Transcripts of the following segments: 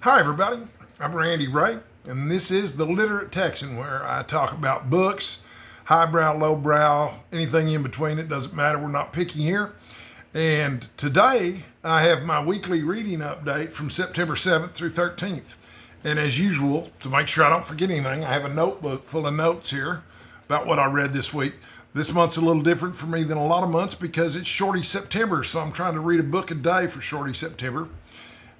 Hi, everybody. I'm Randy Ray, and this is The Literate Texan, where I talk about books, highbrow, lowbrow, anything in between. It doesn't matter. We're not picky here. And today, I have my weekly reading update from September 7th through 13th. And as usual, to make sure I don't forget anything, I have a notebook full of notes here about what I read this week. This month's a little different for me than a lot of months because it's Shorty September, so I'm trying to read a book a day for Shorty September.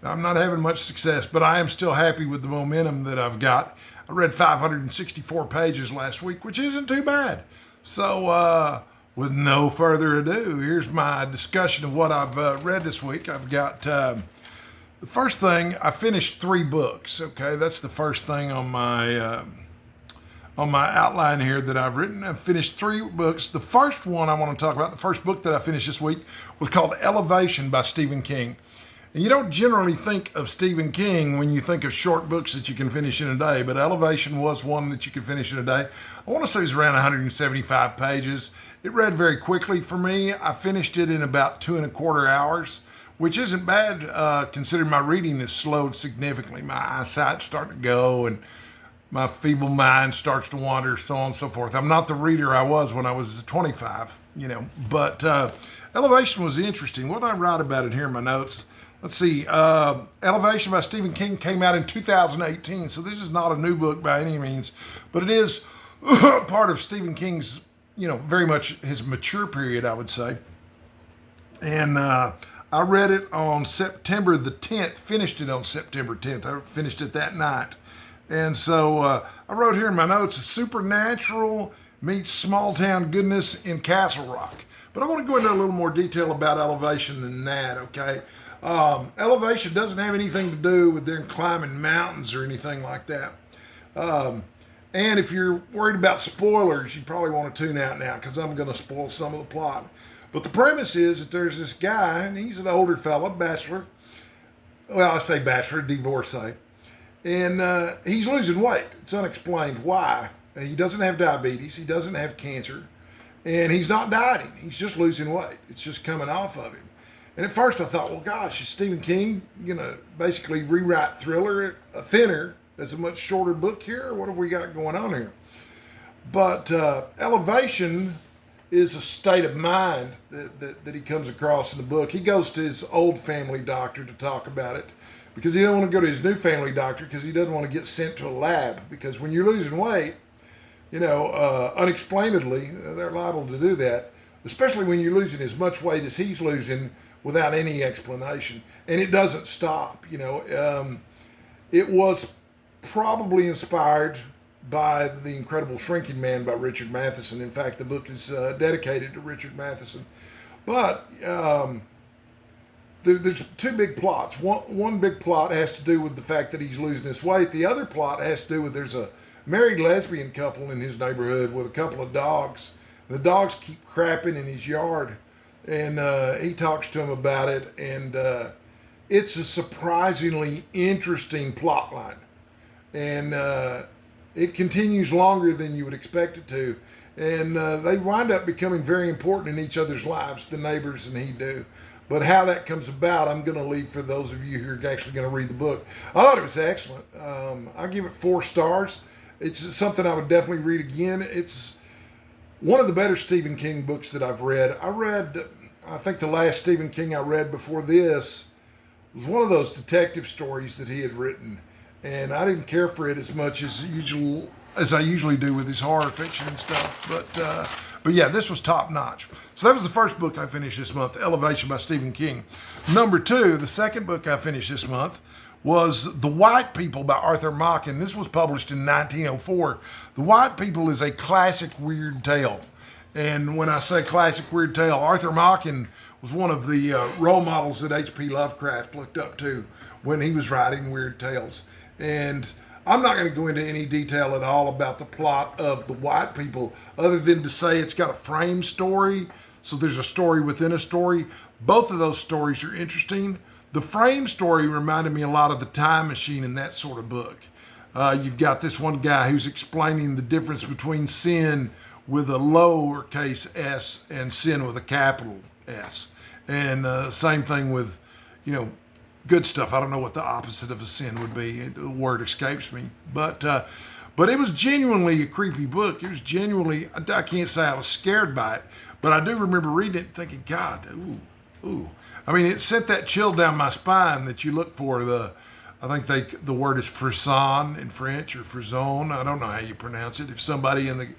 I'm not having much success, but I am still happy with the momentum that I've got. I read 564 pages last week, which isn't too bad. So with no further ado, here's my discussion of what I've read this week. I've got the first thing, I finished 3 books. Okay, that's the first thing on my outline here that I've written. I've finished 3 books. The first one I want to talk about, the first book that I finished this week, was called Elevation by Stephen King. And you don't generally think of Stephen King when you think of short books that you can finish in a day, but Elevation was one that you could finish in a day. I want to say it was around 175 pages. It read very quickly for me. I finished it in about 2.25 hours, which isn't bad considering my reading has slowed significantly. My eyesight's starting to go and my feeble mind starts to wander, so on and so forth. I'm not the reader I was when I was 25, but Elevation was interesting. What did I write about it here in my notes? Let's see, Elevation by Stephen King came out in 2018, so this is not a new book by any means, but it is part of Stephen King's, very much his mature period, I would say. And I read it on September the 10th, finished it on September 10th. I finished it that night. And so I wrote here in my notes, supernatural meets small town goodness in Castle Rock. But I want to go into a little more detail about Elevation than that, okay? Elevation doesn't have anything to do with them climbing mountains or anything like that. And if you're worried about spoilers, you probably want to tune out now because I'm going to spoil some of the plot. But the premise is that there's this guy, and he's an older fella, bachelor. Well, I say bachelor, divorcee. And he's losing weight. It's unexplained why. He doesn't have diabetes. He doesn't have cancer. And he's not dieting. He's just losing weight. It's just coming off of him. And at first I thought, well, gosh, is Stephen King going to basically rewrite Thriller, Thinner, as a much shorter book here? Or what have we got going on here? But Elevation is a state of mind that he comes across in the book. He goes to his old family doctor to talk about it because he doesn't want to go to his new family doctor because he doesn't want to get sent to a lab. Because when you're losing weight, unexplainedly, they're liable to do that, especially when you're losing as much weight as he's losing without any explanation. And it doesn't stop, It was probably inspired by The Incredible Shrinking Man by Richard Matheson. In fact, the book is dedicated to Richard Matheson. But there's 2 big plots. One big plot has to do with the fact that he's losing his weight. The other plot has to do with there's a married lesbian couple in his neighborhood with a couple of dogs. The dogs keep crapping in his yard. And he talks to him about it, and it's a surprisingly interesting plot line. And it continues longer than you would expect it to. And they wind up becoming very important in each other's lives, the neighbors and he do. But how that comes about, I'm going to leave for those of you who are actually going to read the book. I thought it was excellent. I'll give it 4 stars. It's something I would definitely read again. It's one of the better Stephen King books that I've read. I think the last Stephen King I read before this was one of those detective stories that he had written. And I didn't care for it as much as I usually do with his horror fiction and stuff. But yeah, this was top notch. So that was the first book I finished this month, Elevation by Stephen King. Number 2, the second book I finished this month, was The White People by Arthur Machen. This was published in 1904. The White People is a classic weird tale. And when I say classic weird tale, Arthur Machen was one of the role models that H.P. Lovecraft looked up to when he was writing weird tales. And I'm not going to go into any detail at all about the plot of The White People, other than to say it's got a frame story. So there's a story within a story. Both of those stories are interesting. The frame story reminded me a lot of The Time Machine and that sort of book. You've got this one guy who's explaining the difference between sin with a lowercase s and sin with a capital S. And same thing with, good stuff. I don't know what the opposite of a sin would be. The word escapes me. But it was genuinely a creepy book. It was genuinely, I can't say I was scared by it, but I do remember reading it and thinking, God, ooh. I mean, it sent that chill down my spine that you look for. I think the word is frisson in French, or frisson. I don't know how you pronounce it. If somebody in the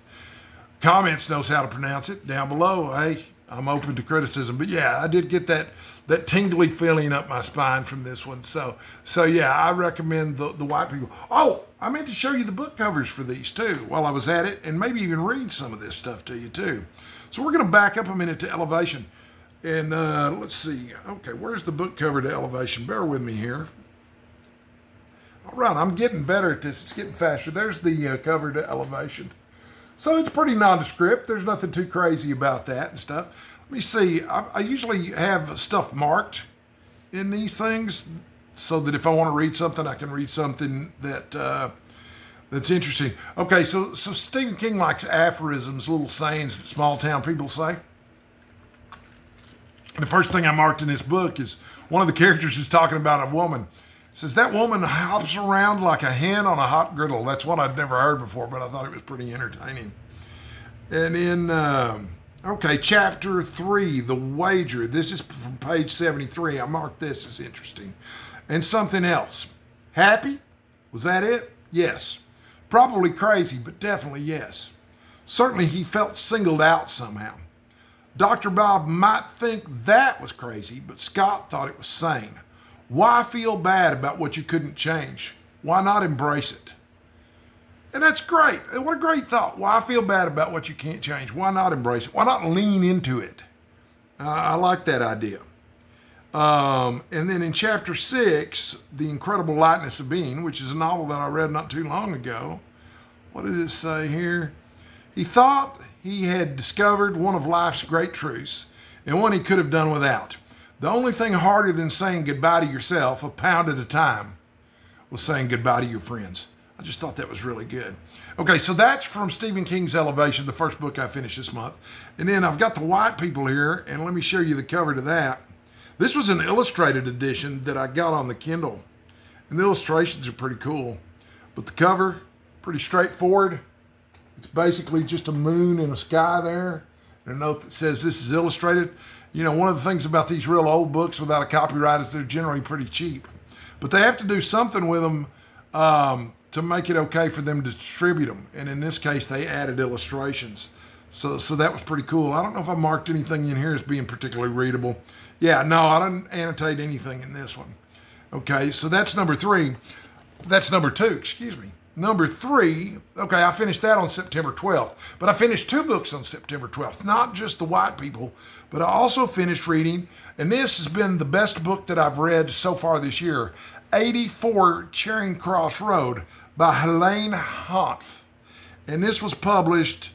comments knows how to pronounce it down below, hey, I'm open to criticism. But yeah, I did get that tingly feeling up my spine from this one. So yeah, I recommend the White People. Oh, I meant to show you the book covers for these too while I was at it, and maybe even read some of this stuff to you too. So we're going to back up a minute to Elevation. And let's see. Okay, where's the book cover to Elevation? Bear with me here. All right, I'm getting better at this. It's getting faster. There's the cover to Elevation. So it's pretty nondescript. There's nothing too crazy about that and stuff. Let me see. I usually have stuff marked in these things so that if I want to read something, I can read something that's interesting. Okay, so Stephen King likes aphorisms, little sayings that small town people say. And the first thing I marked in this book is one of the characters is talking about a woman. It says, that woman hops around like a hen on a hot griddle. That's one I'd never heard before, but I thought it was pretty entertaining. And in, chapter 3, The Wager. This is from page 73. I marked this as interesting. And something else. Happy? Was that it? Yes. Probably crazy, but definitely yes. Certainly he felt singled out somehow. Dr. Bob might think that was crazy, but Scott thought it was sane. Why feel bad about what you couldn't change? Why not embrace it? And that's great. What a great thought. Why feel bad about what you can't change? Why not embrace it? Why not lean into it? I like that idea. And then in chapter 6, The Incredible Lightness of Being, which is a novel that I read not too long ago. What did it say here? He thought he had discovered one of life's great truths, and one he could have done without. The only thing harder than saying goodbye to yourself a pound at a time was saying goodbye to your friends. I just thought that was really good. Okay, so that's from Stephen King's Elevation, the first book I finished this month. And then I've got The White People here, and let me show you the cover to that. This was an illustrated edition that I got on the Kindle, and the illustrations are pretty cool. But the cover, pretty straightforward. It's basically just a moon and a sky there, and a note that says this is illustrated. You know, one of the things about these real old books without a copyright is they're generally pretty cheap. But they have to do something with them to make it okay for them to distribute them. And in this case, they added illustrations. So that was pretty cool. I don't know if I marked anything in here as being particularly readable. Yeah, no, I didn't annotate anything in this one. Okay, so that's number 3. That's number 2, excuse me. Number 3, okay, I finished that on September 12th, but I finished 2 books on September 12th, not just The White People, but I also finished reading, and this has been the best book that I've read so far this year, 84 Charing Cross Road by Helene Hanff. And this was published,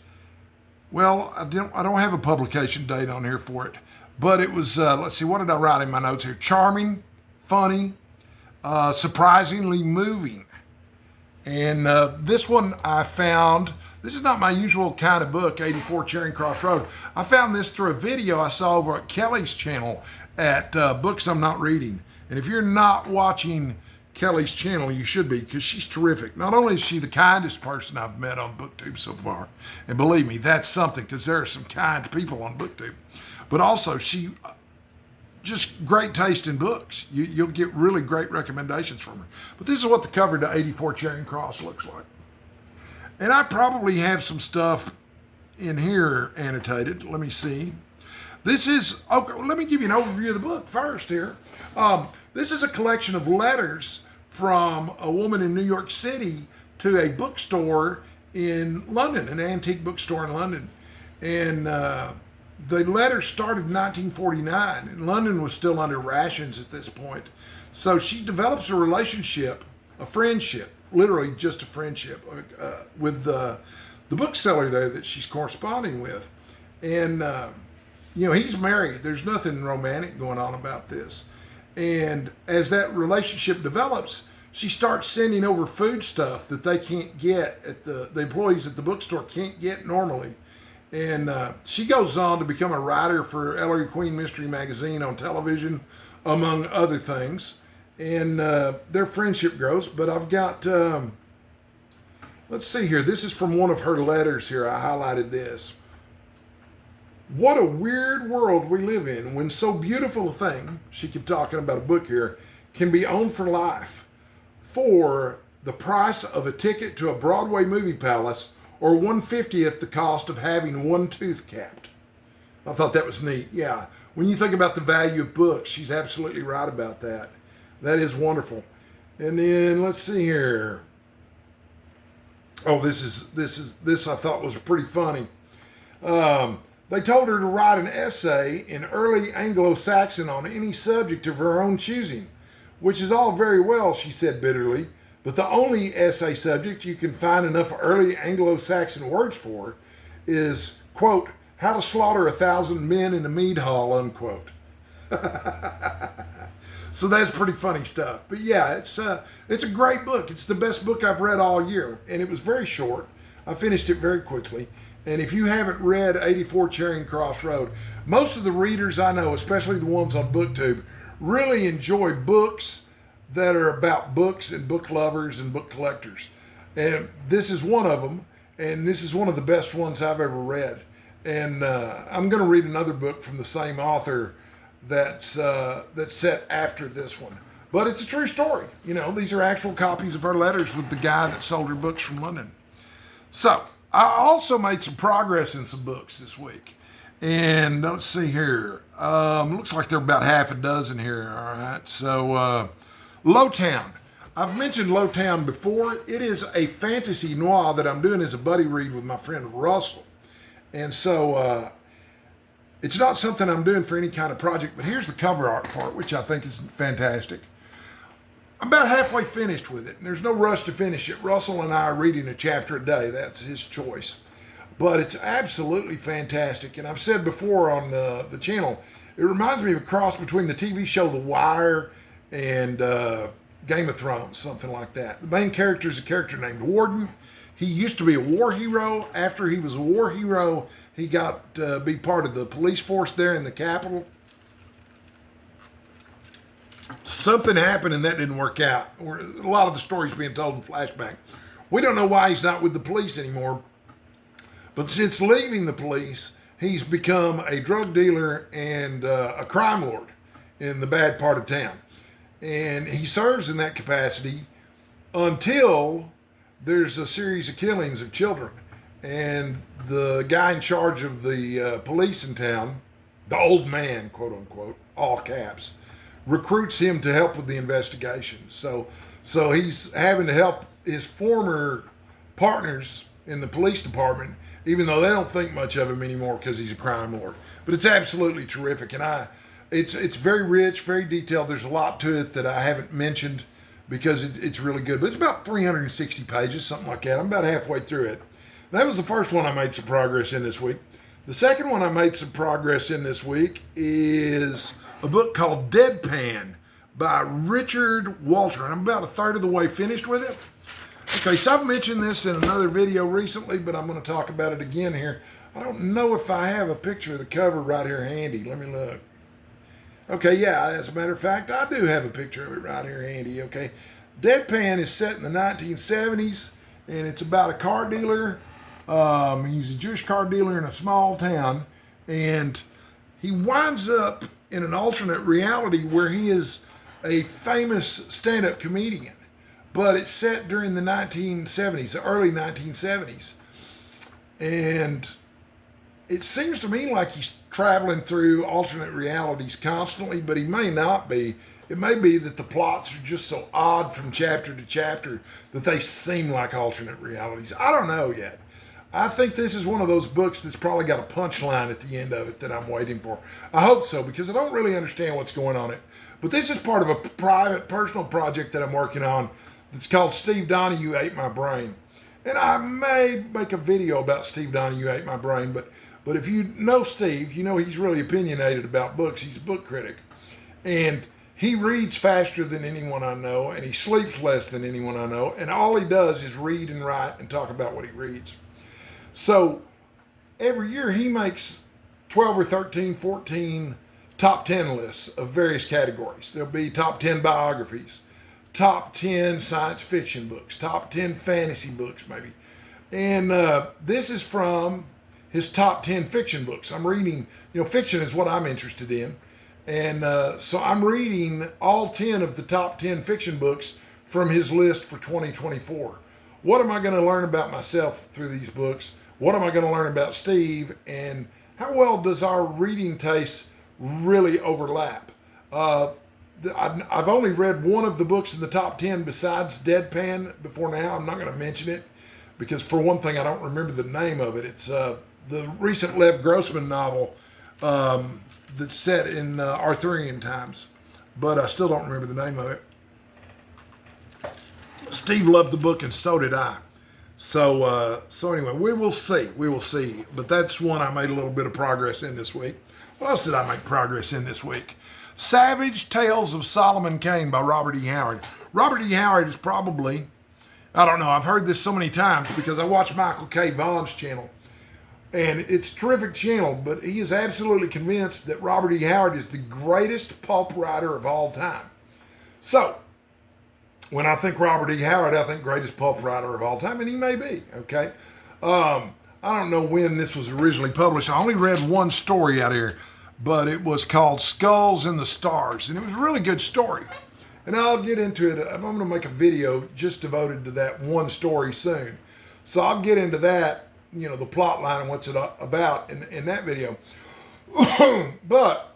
well, I don't have a publication date on here for it, but it was, let's see, what did I write in my notes here? Charming, funny, surprisingly moving. And this one I found, this is not my usual kind of book, 84 Charing Cross Road. I found this through a video I saw over at Kelly's channel at Books I'm Not Reading. And if you're not watching Kelly's channel, you should be, because she's terrific. Not only is she the kindest person I've met on BookTube so far, and believe me, that's something, because there are some kind people on BookTube, but also she just great taste in books. You'll get really great recommendations from her. But this is what the cover to 84 Charing Cross looks like. And I probably have some stuff in here annotated. Let me see. This is, okay, let me give you an overview of the book first here. This is a collection of letters from a woman in New York City to a bookstore in London, an antique bookstore in London. And the letter started in 1949, and London was still under rations at this point. So she develops a relationship, a friendship, literally just a friendship, with the bookseller there that she's corresponding with. And, he's married. There's nothing romantic going on about this. And as that relationship develops, she starts sending over food stuff that they can't get at the employees at the bookstore can't get normally. And she goes on to become a writer for Ellery Queen Mystery Magazine on television, among other things. and their friendship grows. But I've got, let's see here. This is from one of her letters here. I highlighted this. What a weird world we live in when so beautiful a thing, she kept talking about a book here, can be owned for life for the price of a ticket to a Broadway movie palace or 1/50th the cost of having one tooth capped. I thought that was neat. Yeah, when you think about the value of books, she's absolutely right about that. That is wonderful. And then let's see here. Oh, this I thought was pretty funny. They told her to write an essay in early Anglo-Saxon on any subject of her own choosing, which is all very well, she said bitterly, but the only essay subject you can find enough early Anglo-Saxon words for is, quote, how to slaughter 1,000 men in a mead hall, unquote. So that's pretty funny stuff. But yeah, it's a great book. It's the best book I've read all year, and it was very short. I finished it very quickly. And if you haven't read 84 Charing Cross Road, most of the readers I know, especially the ones on BookTube, really enjoy books that are about books and book lovers and book collectors. And this is one of them, and this is one of the best ones I've ever read. And I'm going to read another book from the same author that's set after this one. But it's a true story. You know, these are actual copies of her letters with the guy that sold her books from London. So I also made some progress in some books this week. And let's see here. Looks like there are about half a dozen here. All right. So Lowtown. I've mentioned Lowtown before. It is a fantasy noir that I'm doing as a buddy read with my friend Russell. And so it's not something I'm doing for any kind of project, but here's the cover art for it, which I think is fantastic. I'm about halfway finished with it, and there's no rush to finish it. Russell and I are reading a chapter a day. That's his choice. But it's absolutely fantastic. And I've said before on the channel, it reminds me of a cross between the TV show The Wire and Game of Thrones, something like that. The main character is a character named Warden. He used to be a war hero. After he was a war hero, he got to be part of the police force there in the capital. Something happened and that didn't work out. Or a lot of the stories being told in flashback. We don't know why he's not with the police anymore. But since leaving the police, he's become a drug dealer and a crime lord in the bad part of town. And he serves in that capacity until there's a series of killings of children. And the guy in charge of the police in town, the old man, quote unquote, all caps, recruits him to help with the investigation. So he's having to help his former partners in the police department, even though they don't think much of him anymore because he's a crime lord. But it's absolutely terrific. And it's very rich, very detailed. There's a lot to it that I haven't mentioned because it's really good. But it's about 360 pages, something like that. I'm about halfway through it. That was the first one I made some progress in this week. The second one I made some progress in this week is a book called Deadpan by Richard Walter. And I'm about a third of the way finished with it. Okay, so I've mentioned this in another video recently, but I'm going to talk about it again here. I don't know if I have a picture of the cover right here handy. Let me look. Okay, yeah, as a matter of fact, I do have a picture of it right here handy, okay. Deadpan is set in the 1970s, and it's about a car dealer. He's a Jewish car dealer in a small town, and he winds up in an alternate reality where he is a famous stand-up comedian. But it's set during the 1970s, the early 1970s. And it seems to me like he's traveling through alternate realities constantly, but he may not be. It may be that the plots are just so odd from chapter to chapter that they seem like alternate realities. I don't know yet. I think this is one of those books that's probably got a punchline at the end of it that I'm waiting for. I hope so, because I don't really understand what's going on it. But this is part of a private, personal project that I'm working on. It's called Steve Donahue Ate My Brain. And I may make a video about Steve Donahue Ate My Brain, but if you know Steve, you know he's really opinionated about books. He's a book critic. And he reads faster than anyone I know, and he sleeps less than anyone I know, and all he does is read and write and talk about what he reads. So every year he makes 12 or 13, 14 top 10 lists of various categories. There'll be top 10 biographies, top 10 science fiction books, top 10 fantasy books maybe. And this is from his top 10 fiction books. I'm reading, fiction is what I'm interested in. And so I'm reading all 10 of the top 10 fiction books from his list for 2024. What am I going to learn about myself through these books? What am I going to learn about Steve? And how well does our reading tastes really overlap? I've only read one of the books in the top 10 besides Deadpan before now. I'm not going to mention it because, for one thing, I don't remember the name of it. It's the recent Lev Grossman novel that's set in Arthurian times, but I still don't remember the name of it. Steve loved the book, and so did I. So anyway, we will see. We will see. But that's one I made a little bit of progress in this week. What else did I make progress in this week? Savage Tales of Solomon Kane by Robert E. Howard. Robert E. Howard is probably, I don't know, I've heard this so many times because I watch Michael K. Vaughn's channel. And it's a terrific channel, but he is absolutely convinced that Robert E. Howard is the greatest pulp writer of all time. So, when I think Robert E. Howard, I think greatest pulp writer of all time, and he may be, okay? I don't know when this was originally published. I only read one story out here, but it was called Skulls in the Stars, and it was a really good story. And I'll get into it. I'm going to make a video just devoted to that one story soon. So I'll get into that, the plot line and what's it about in that video. But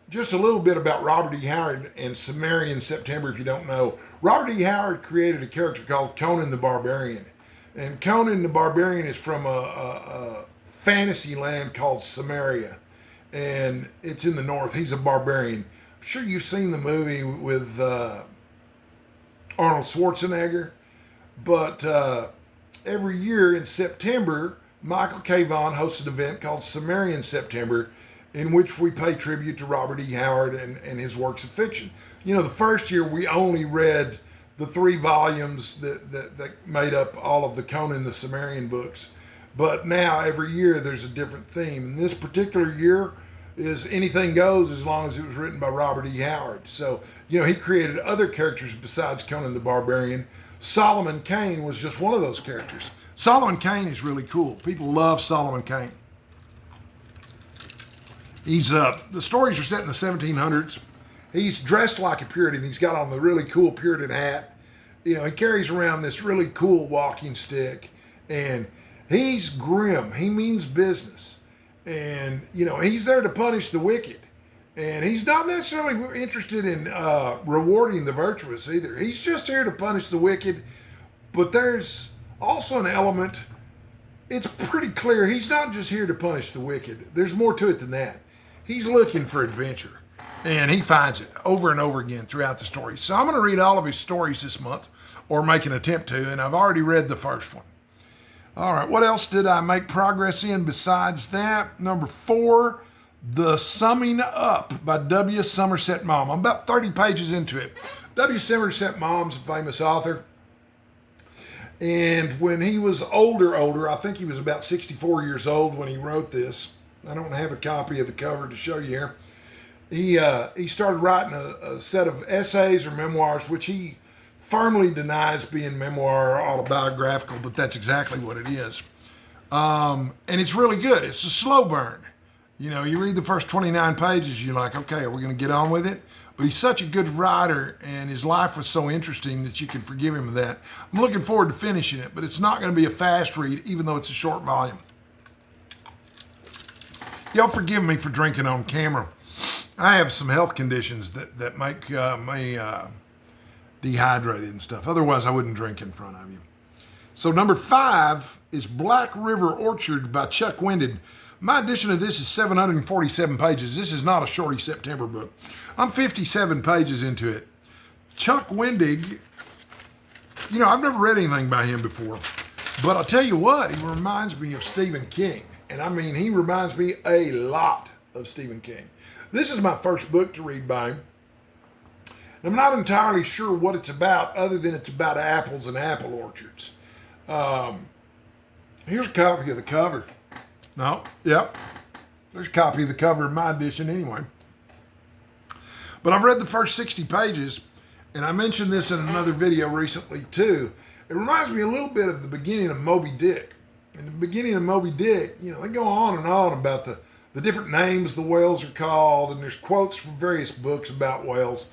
just a little bit about Robert E. Howard and Sumerian September, if you don't know. Robert E. Howard created a character called Conan the Barbarian. And Conan the Barbarian is from a fantasy land called Samaria. And it's in the north. He's a barbarian. I'm sure you've seen the movie with Arnold Schwarzenegger. But every year in September, Michael K. Vaughan hosts an event called Sumerian September, in which we pay tribute to Robert E. Howard and his works of fiction. The first year we only read the 3 volumes that made up all of the Conan the Cimmerian books. But now every year there's a different theme. And this particular year is anything goes as long as it was written by Robert E. Howard. So, he created other characters besides Conan the Barbarian. Solomon Kane was just one of those characters. Solomon Kane is really cool. People love Solomon Kane. He's the stories are set in the 1700s. He's dressed like a Puritan. He's got on the really cool Puritan hat. He carries around this really cool walking stick, and he's grim. He means business, and he's there to punish the wicked. And he's not necessarily interested in rewarding the virtuous either. He's just here to punish the wicked. But there's also an element. It's pretty clear he's not just here to punish the wicked. There's more to it than that. He's looking for adventure, and he finds it over and over again throughout the story. So I'm going to read all of his stories this month, or make an attempt to, and I've already read the first one. All right, what else did I make progress in besides that? Number 4, The Summing Up by W. Somerset Maugham. I'm about 30 pages into it. W. Somerset Maugham's a famous author. And when he was older, I think he was about 64 years old when he wrote this. I don't have a copy of the cover to show you here. He started writing a set of essays or memoirs, which he firmly denies being memoir or autobiographical, but that's exactly what it is. And it's really good. It's a slow burn. You read the first 29 pages, you're like, okay, are we going to get on with it? But he's such a good writer, and his life was so interesting that you can forgive him of that. I'm looking forward to finishing it, but it's not going to be a fast read, even though it's a short volume. Y'all forgive me for drinking on camera. I have some health conditions that make me dehydrated and stuff. Otherwise, I wouldn't drink in front of you. So number 5 is Black River Orchard by Chuck Wendig. My edition of this is 747 pages. This is not a Shorty September book. I'm 57 pages into it. Chuck Wendig, I've never read anything by him before, but I'll tell you what, he reminds me of Stephen King. And I mean, he reminds me a lot of Stephen King. This is my first book to read by him. I'm not entirely sure what it's about, other than it's about apples and apple orchards. Here's a copy of the cover. No, yep. There's a copy of the cover of my edition anyway. But I've read the first 60 pages, and I mentioned this in another video recently too. It reminds me a little bit of the beginning of Moby Dick. In the beginning of Moby Dick, you know, they go on and on about the different names the whales are called, and there's quotes from various books about whales.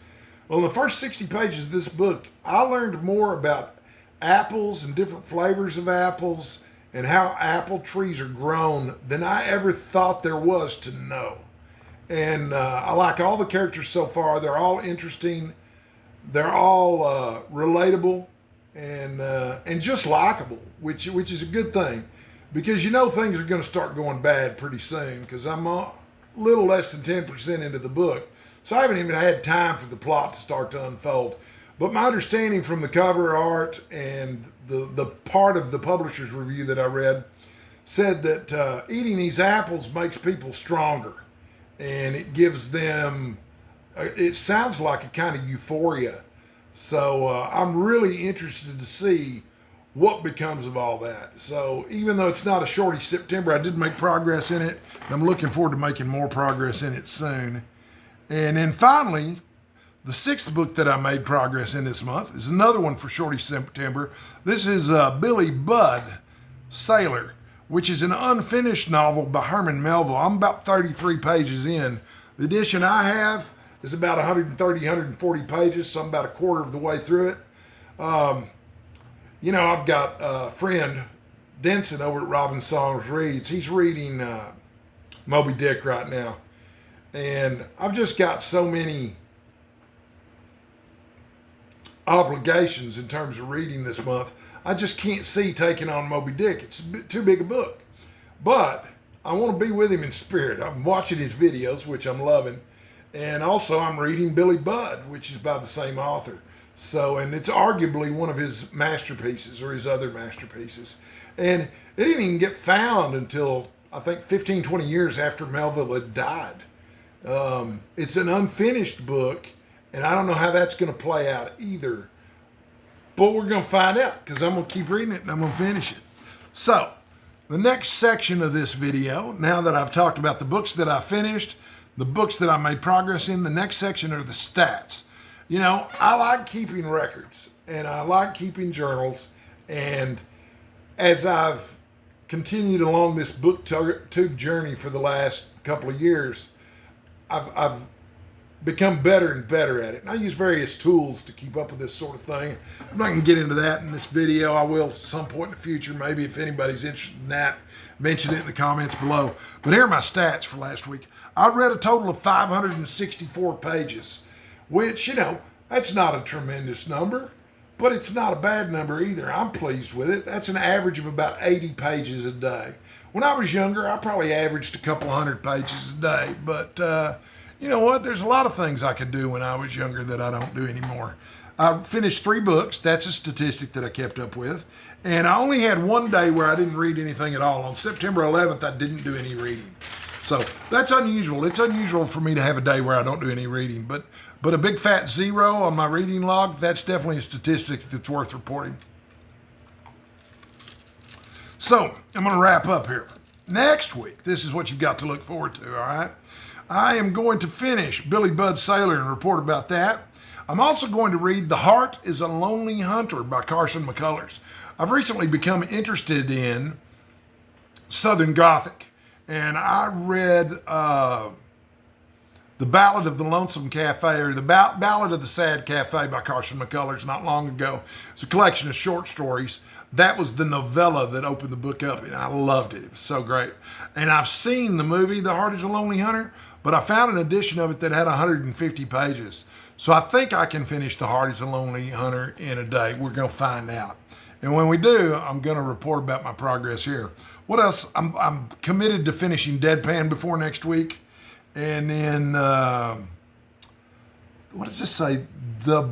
Well, in the first 60 pages of this book, I learned more about apples and different flavors of apples and how apple trees are grown than I ever thought there was to know. And I like all the characters so far. They're all interesting. They're all relatable and just likable, which is a good thing, because you know things are going to start going bad pretty soon, because I'm a little less than 10% into the book. So I haven't even had time for the plot to start to unfold. But my understanding from the cover art and the part of the publisher's review that I read said that eating these apples makes people stronger. And it gives them, it sounds like a kind of euphoria. So I'm really interested to see what becomes of all that. So even though it's not a shorty September, I did make progress in it. And I'm looking forward to making more progress in it soon. And then finally, the sixth book that I made progress in this month is another one for shorty September. This is Billy Budd, Sailor, which is an unfinished novel by Herman Melville. I'm about 33 pages in. The edition I have is about 130, 140 pages, so I'm about a quarter of the way through it. You know, I've got a friend, Denson, over at Robin Songs Reads. He's reading Moby Dick right now. And I've just got so many obligations in terms of reading this month. I just can't see taking on Moby Dick. It's too big a book. But I want to be with him in spirit. I'm watching his videos, which I'm loving. And also I'm reading Billy Budd, which is by the same author. So, and it's arguably one of his masterpieces, or his other masterpieces. And it didn't even get found until, I think, 15, 20 years after Melville had died. It's an unfinished book, and I don't know how that's going to play out either. But we're going to find out, because I'm going to keep reading it and I'm going to finish it. So, the next section of this video, now that I've talked about the books that I finished, the books that I made progress in, the next section are the stats. You know, I like keeping records, and I like keeping journals, and as I've continued along this booktube journey for the last couple of years, I've become better and better at it. And I use various tools to keep up with this sort of thing. I'm not going to get into that in this video. I will at some point in the future. Maybe if anybody's interested in that, mention it in the comments below. But here are my stats for last week. I read a total of 564 pages, which, you know, that's not a tremendous number, but it's not a bad number either. I'm pleased with it. That's an average of about 80 pages a day. When I was younger, I probably averaged a couple hundred pages a day, but you know what? There's a lot of things I could do when I was younger that I don't do anymore. I finished 3 books. That's a statistic that I kept up with. And I only had one day where I didn't read anything at all. On September 11th, I didn't do any reading. So that's unusual. It's unusual for me to have a day where I don't do any reading. But a big fat 0 on my reading log, that's definitely a statistic that's worth reporting. So I'm going to wrap up here. Next week, this is what you've got to look forward to, all right? I am going to finish Billy Budd Sailor and report about that. I'm also going to read The Heart is a Lonely Hunter by Carson McCullers. I've recently become interested in Southern Gothic, and I read The Ballad of the Lonesome Cafe, or The Ballad of the Sad Cafe by Carson McCullers not long ago. It's a collection of short stories. That was the novella that opened the book up, and I loved it. It was so great. And I've seen the movie, The Heart is a Lonely Hunter, but I found an edition of it that had 150 pages. So I think I can finish The Heart is a Lonely Hunter in a day. We're going to find out. And when we do, I'm going to report about my progress here. What else? I'm committed to finishing Deadpan before next week. And then, what does this say? The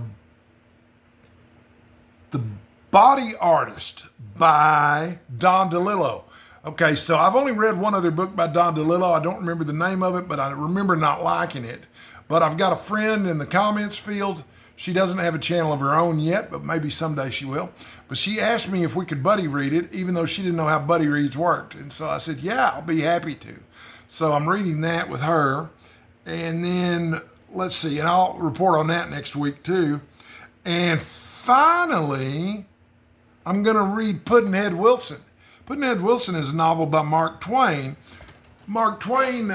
Body Artist by Don Delillo. Okay, so I've only read one other book by Don Delillo. I don't remember the name of it, but I remember not liking it. But I've got a friend in the comments field. She doesn't have a channel of her own yet, but maybe someday she will. But she asked me if we could buddy read it, even though she didn't know how buddy reads worked. And so I said, yeah, I'll be happy to. So I'm reading that with her. And then let's see, and I'll report on that next week too. And finally, I'm going to read Pudd'nhead Wilson. Pudd'nhead Wilson is a novel by Mark Twain. Mark Twain,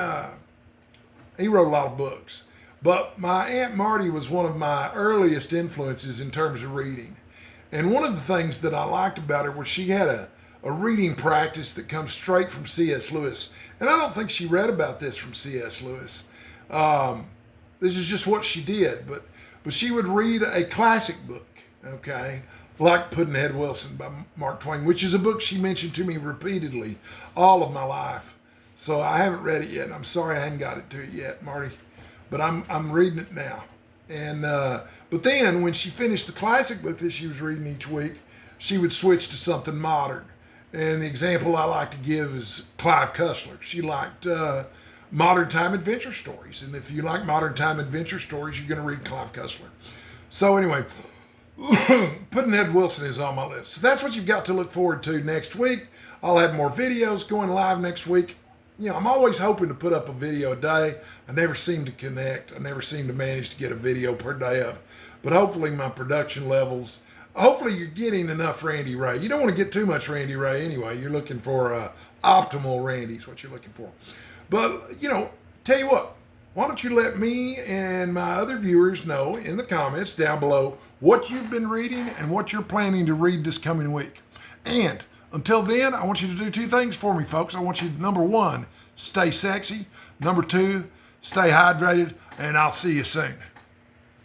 he wrote a lot of books, but my Aunt Marty was one of my earliest influences in terms of reading. And one of the things that I liked about her was she had a reading practice that comes straight from C.S. Lewis. And I don't think she read about this from C.S. Lewis. This is just what she did. But she would read a classic book, okay, like Pudd'nhead Wilson by Mark Twain, which is a book she mentioned to me repeatedly all of my life. So I haven't read it yet. I'm sorry I hadn't got it to you yet, Marty. But I'm reading it now. And but then when she finished the classic book that she was reading each week, she would switch to something modern. And the example I like to give is Clive Cussler. She liked modern time adventure stories. And if you like modern time adventure stories, you're going to read Clive Cussler. So anyway, Pudd'nhead Wilson is on my list. So that's what you've got to look forward to next week. I'll have more videos going live next week. You know, I'm always hoping to put up a video a day. I never seem to connect. I never seem to manage to get a video per day up. But hopefully my production levels, hopefully you're getting enough Randy Ray. You don't want to get too much Randy Ray anyway. You're looking for optimal Randy is what you're looking for. But, you know, tell you what, why don't you let me and my other viewers know in the comments down below what you've been reading and what you're planning to read this coming week. And until then, I want you to do two things for me, folks. I want you to, number one, stay sexy. Number two, stay hydrated. And I'll see you soon.